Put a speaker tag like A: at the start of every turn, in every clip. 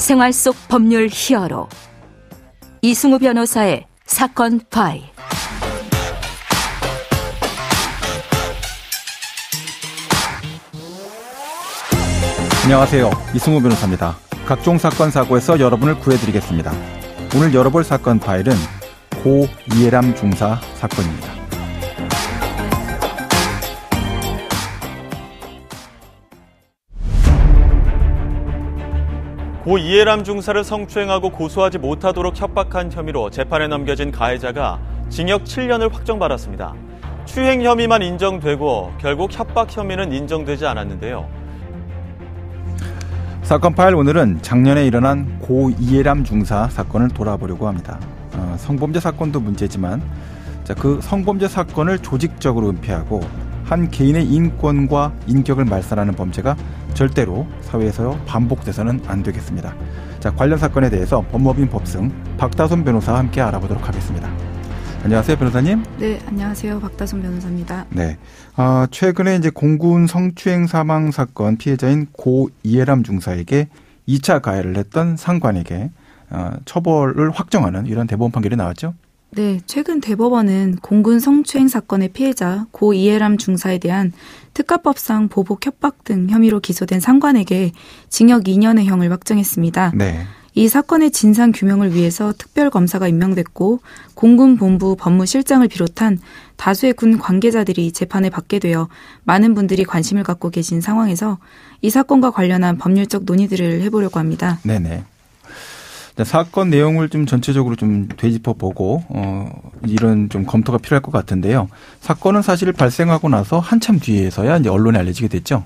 A: 생활 속 법률 히어로 이승우 변호사의 사건 파일.
B: 안녕하세요. 이승우 변호사입니다. 각종 사건 사고에서 여러분을 구해드리겠습니다. 오늘 열어볼 사건 파일은 고 이해람 중사 사건입니다.
C: 고 이해람 중사를 성추행하고 고소하지 못하도록 협박한 혐의로 재판에 넘겨진 가해자가 징역 7년을 확정받았습니다. 추행 혐의만 인정되고 결국 협박 혐의는 인정되지 않았는데요.
B: 사건 파일 오늘은 작년에 일어난 고 이해람 중사 사건을 돌아보려고 합니다. 성범죄 사건도 문제지만 그 성범죄 사건을 조직적으로 은폐하고 한 개인의 인권과 인격을 말살하는 범죄가 절대로 사회에서 반복돼서는 안 되겠습니다. 관련 사건에 대해서 법무법인 법승 박다솜 변호사와 함께 알아보도록 하겠습니다. 안녕하세요, 변호사님.
D: 네, 안녕하세요. 박다솜 변호사입니다.
B: 네. 최근에 공군 성추행 사망 사건 피해자인 고 이해람 중사에게 2차 가해를 했던 상관에게 처벌을 확정하는 이런 대법원 판결이 나왔죠?
D: 네, 최근 대법원은 공군 성추행 사건의 피해자 고 이해람 중사에 대한 특가법상 보복 협박 등 혐의로 기소된 상관에게 징역 2년의 형을 확정했습니다.
B: 네.
D: 이 사건의 진상 규명을 위해서 특별검사가 임명됐고 공군 본부 법무실장을 비롯한 다수의 군 관계자들이 재판에 받게 되어 많은 분들이 관심을 갖고 계신 상황에서 이 사건과 관련한 법률적 논의들을 해보려고 합니다.
B: 네네. 사건 내용을 좀 전체적으로 좀 되짚어 보고 이런 좀 검토가 필요할 것 같은데요. 사건은 사실 발생하고 나서 한참 뒤에서야 이제 언론에 알려지게 됐죠.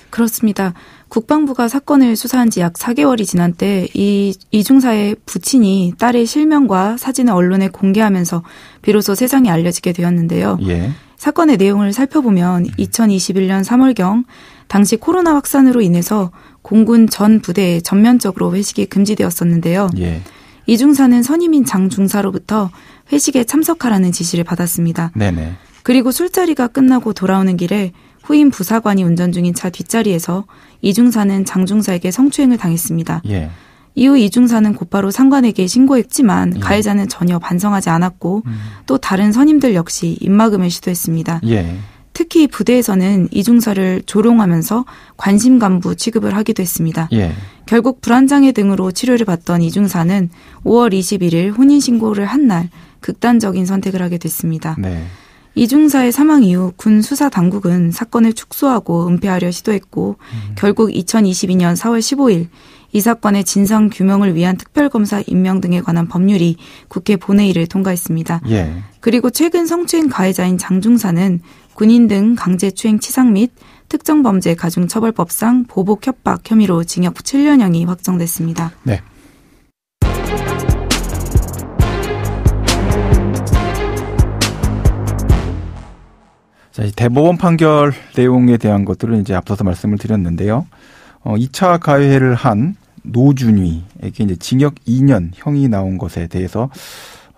D: 그렇습니다. 국방부가 사건을 수사한 지 약 4개월이 지난 때 이 중사의 부친이 딸의 실명과 사진을 언론에 공개하면서 비로소 세상에 알려지게 되었는데요.
B: 예.
D: 사건의 내용을 살펴보면 2021년 3월경 당시 코로나 확산으로 인해서 공군 전 부대에 전면적으로 회식이 금지되었었는데요.
B: 예.
D: 이 중사는 선임인 장 중사로부터 회식에 참석하라는 지시를 받았습니다.
B: 네네.
D: 그리고 술자리가 끝나고 돌아오는 길에 후임 부사관이 운전 중인 차 뒷자리에서 이 중사는 장 중사에게 성추행을 당했습니다.
B: 예.
D: 이후 이 중사는 곧바로 상관에게 신고했지만 가해자는 전혀 반성하지 않았고 또 다른 선임들 역시 입막음을 시도했습니다.
B: 예.
D: 특히 부대에서는 이 중사를 조롱하면서 관심 간부 취급을 하기도 했습니다.
B: 예.
D: 결국 불안장애 등으로 치료를 받던 이 중사는 5월 21일 혼인신고를 한 날 극단적인 선택을 하게 됐습니다.
B: 네.
D: 이 중사의 사망 이후 군 수사 당국은 사건을 축소하고 은폐하려 시도했고 결국 2022년 4월 15일 이 사건의 진상 규명을 위한 특별검사 임명 등에 관한 법률이 국회 본회의를 통과했습니다.
B: 예.
D: 그리고 최근 성추행 가해자인 장 중사는 군인 등 강제추행 치상 및 특정범죄 가중처벌법상 보복 협박 혐의로 징역 7년형이 확정됐습니다.
B: 네. 자, 대법원 판결 내용에 대한 것들은 이제 앞서서 말씀을 드렸는데요. 2차 가해를 한 노준위에게 이제 징역 2년 형이 나온 것에 대해서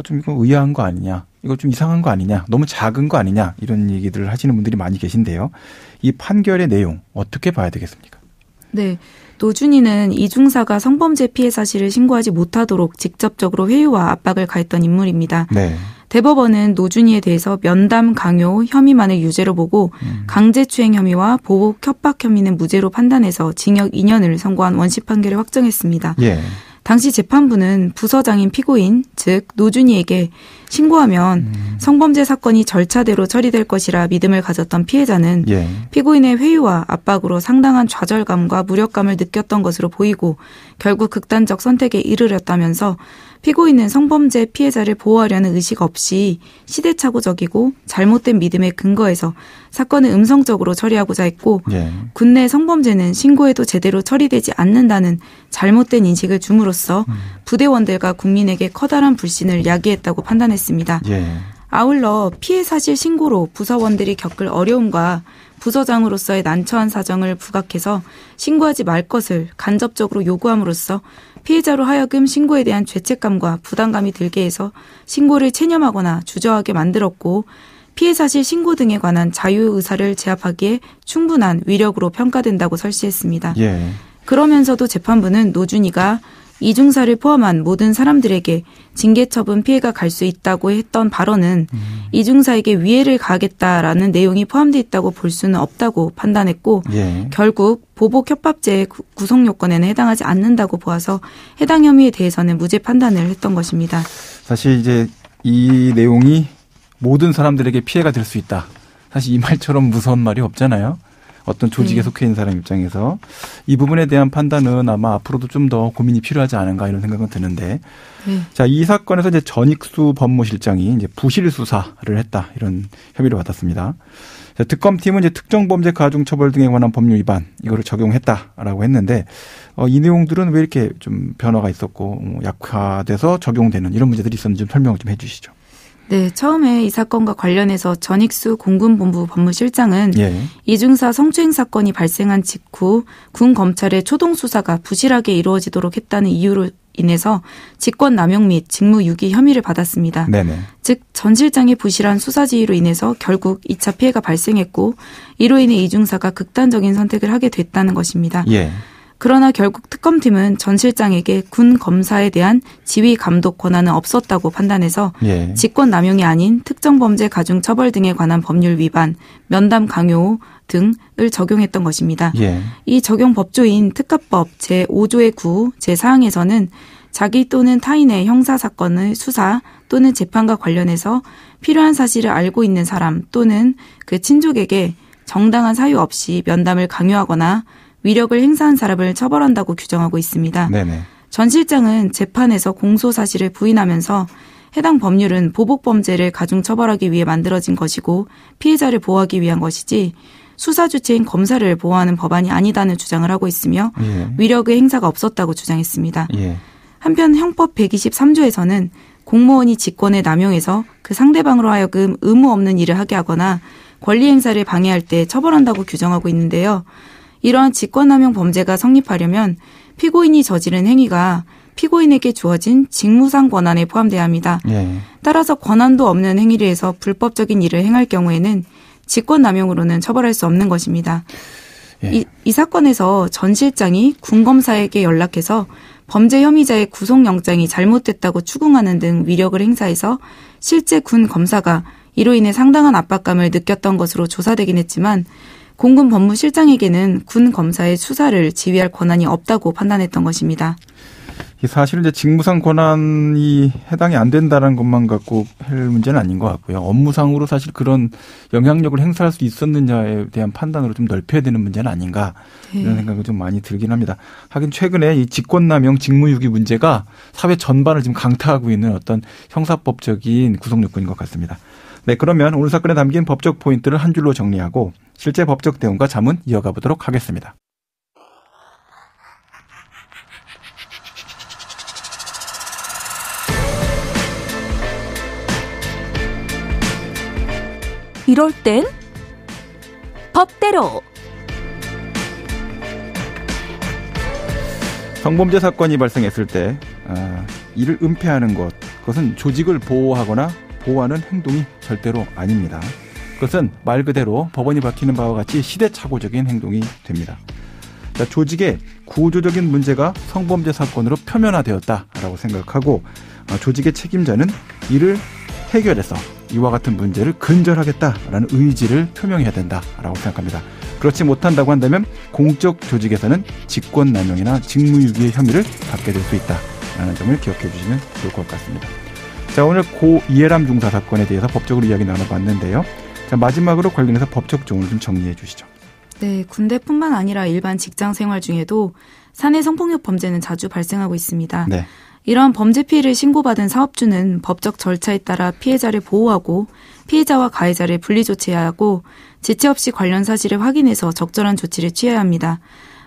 B: 좀 이거 의아한 거 아니냐, 이거 좀 이상한 거 아니냐, 너무 작은 거 아니냐, 이런 얘기들을 하시는 분들이 많이 계신데요. 이 판결의 내용 어떻게 봐야 되겠습니까?
D: 네. 노준위는 이 중사가 성범죄 피해 사실을 신고하지 못하도록 직접적으로 회유와 압박을 가했던 인물입니다.
B: 네.
D: 대법원은 노준위에 대해서 면담, 강요, 혐의만을 유죄로 보고 강제추행 혐의와 보복 협박 혐의는 무죄로 판단해서 징역 2년을 선고한 원시 판결을 확정했습니다.
B: 예.
D: 당시 재판부는 부서장인 피고인, 즉 노준위에게 신고하면 성범죄 사건이 절차대로 처리될 것이라 믿음을 가졌던 피해자는
B: 예.
D: 피고인의 회유와 압박으로 상당한 좌절감과 무력감을 느꼈던 것으로 보이고 결국 극단적 선택에 이르렀다면서 피고인은 성범죄 피해자를 보호하려는 의식 없이 시대착오적이고 잘못된 믿음에 근거해서 사건을 음성적으로 처리하고자 했고
B: 예.
D: 군내 성범죄는 신고해도 제대로 처리되지 않는다는 잘못된 인식을 줌으로써 부대원들과 국민에게 커다란 불신을 야기했다고 판단했습니다.
B: 예.
D: 아울러 피해 사실 신고로 부서원들이 겪을 어려움과 부서장으로서의 난처한 사정을 부각해서 신고하지 말 것을 간접적으로 요구함으로써 피해자로 하여금 신고에 대한 죄책감과 부담감이 들게 해서 신고를 체념하거나 주저하게 만들었고 피해 사실 신고 등에 관한 자유의사를 제압하기에 충분한 위력으로 평가된다고 설시했습니다.
B: 예.
D: 그러면서도 재판부는 노준이가 이중사를 포함한 모든 사람들에게 징계처분 피해가 갈 수 있다고 했던 발언은 이중사에게 위해를 가하겠다라는 내용이 포함되어 있다고 볼 수는 없다고 판단했고
B: 예.
D: 결국 보복 협박죄의 구성 요건에는 해당하지 않는다고 보아서 해당 혐의에 대해서는 무죄 판단을 했던 것입니다.
B: 사실 이제 이 내용이 모든 사람들에게 피해가 될 수 있다. 사실 이 말처럼 무서운 말이 없잖아요. 어떤 조직에 속해 있는 사람 입장에서 이 부분에 대한 판단은 아마 앞으로도 좀 더 고민이 필요하지 않은가 이런 생각은 드는데, 자, 이 사건에서 이제 전익수 법무실장이 이제 부실 수사를 했다 이런 혐의를 받았습니다. 자, 특검팀은 이제 특정범죄 가중처벌 등에 관한 법률 위반 이거를 적용했다라고 했는데 이 내용들은 왜 이렇게 좀 변화가 있었고 약화돼서 적용되는 이런 문제들이 있었는지 좀 설명을 좀 해주시죠.
D: 네, 처음에 이 사건과 관련해서 전익수 공군본부 법무실장은
B: 예.
D: 이중사 성추행 사건이 발생한 직후 군 검찰의 초동 수사가 부실하게 이루어지도록 했다는 이유로 인해서 직권남용 및 직무유기 혐의를 받았습니다.
B: 네네.
D: 즉 전 실장의 부실한 수사 지휘로 인해서 결국 2차 피해가 발생했고 이로 인해 이중사가 극단적인 선택을 하게 됐다는 것입니다.
B: 예.
D: 그러나 결국 특검팀은 전 실장에게 군 검사에 대한 지휘 감독 권한은 없었다고 판단해서
B: 예.
D: 직권남용이 아닌 특정범죄 가중처벌 등에 관한 법률 위반, 면담 강요 등을 적용했던 것입니다.
B: 예.
D: 이 적용 법조인 특가법 제5조의 9 제4항에서는 자기 또는 타인의 형사사건의 수사 또는 재판과 관련해서 필요한 사실을 알고 있는 사람 또는 그 친족에게 정당한 사유 없이 면담을 강요하거나 위력을 행사한 사람을 처벌한다고 규정하고 있습니다.
B: 네네.
D: 전 실장은 재판에서 공소 사실을 부인하면서 해당 법률은 보복범죄를 가중처벌하기 위해 만들어진 것이고 피해자를 보호하기 위한 것이지 수사 주체인 검사를 보호하는 법안이 아니다는 주장을 하고 있으며
B: 예.
D: 위력의 행사가 없었다고 주장했습니다.
B: 예.
D: 한편 형법 123조에서는 공무원이 직권을 남용해서 그 상대방으로 하여금 의무 없는 일을 하게 하거나 권리 행사를 방해할 때 처벌한다고 규정하고 있는데요. 이러한 직권남용 범죄가 성립하려면 피고인이 저지른 행위가 피고인에게 주어진 직무상 권한에 포함돼야 합니다.
B: 예.
D: 따라서 권한도 없는 행위를 해서 불법적인 일을 행할 경우에는 직권남용으로는 처벌할 수 없는 것입니다.
B: 예.
D: 이 사건에서 전 실장이 군 검사에게 연락해서 범죄 혐의자의 구속영장이 잘못됐다고 추궁하는 등 위력을 행사해서 실제 군 검사가 이로 인해 상당한 압박감을 느꼈던 것으로 조사되긴 했지만 공군 법무실장에게는 군 검사의 수사를 지휘할 권한이 없다고 판단했던 것입니다.
B: 사실은 이제 직무상 권한이 해당이 안 된다는 것만 갖고 할 문제는 아닌 것 같고요. 업무상으로 사실 그런 영향력을 행사할 수 있었느냐에 대한 판단으로 좀 넓혀야 되는 문제는 아닌가 이런 생각이 좀 많이 들긴 합니다. 하긴 최근에 이 직권남용 직무유기 문제가 사회 전반을 지금 강타하고 있는 어떤 형사법적인 구성 요건인 것 같습니다. 네, 그러면 오늘 사건에 담긴 법적 포인트를 한 줄로 정리하고 실제 법적 대응과 자문 이어가 보도록 하겠습니다.
A: 이럴 땐 법대로.
B: 성범죄 사건이 발생했을 때 이를 은폐하는 것, 그것은 조직을 보호하거나 보호하는 행동이 절대로 아닙니다. 그것은 말 그대로 법원이 밝히는 바와 같이 시대착오적인 행동이 됩니다. 자, 조직의 구조적인 문제가 성범죄 사건으로 표면화되었다라고 생각하고 조직의 책임자는 이를 해결해서 이와 같은 문제를 근절하겠다라는 의지를 표명해야 된다라고 생각합니다. 그렇지 못한다고 한다면 공적 조직에서는 직권남용이나 직무유기의 혐의를 받게 될 수 있다라는 점을 기억해 주시면 좋을 것 같습니다. 자, 오늘 고 이해람 중사 사건에 대해서 법적으로 이야기 나눠봤는데요. 자, 마지막으로 관련해서 법적 조언을 좀 정리해 주시죠.
D: 네, 군대뿐만 아니라 일반 직장 생활 중에도 사내 성폭력 범죄는 자주 발생하고 있습니다.
B: 네.
D: 이러한 범죄 피해를 신고받은 사업주는 법적 절차에 따라 피해자를 보호하고 피해자와 가해자를 분리 조치해야 하고 지체 없이 관련 사실을 확인해서 적절한 조치를 취해야 합니다.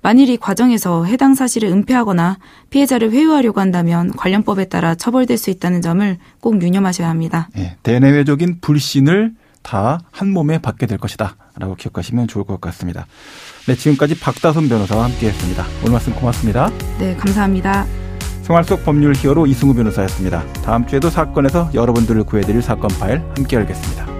D: 만일 이 과정에서 해당 사실을 은폐하거나 피해자를 회유하려고 한다면 관련법에 따라 처벌될 수 있다는 점을 꼭 유념하셔야 합니다.
B: 네, 대내외적인 불신을 다 한 몸에 받게 될 것이다 라고 기억하시면 좋을 것 같습니다. 네, 지금까지 박다솜 변호사와 함께했습니다. 오늘 말씀 고맙습니다.
D: 네, 감사합니다.
B: 생활 속 법률 히어로 이승우 변호사였습니다. 다음 주에도 사건에서 여러분들을 구해드릴 사건 파일 함께 열겠습니다.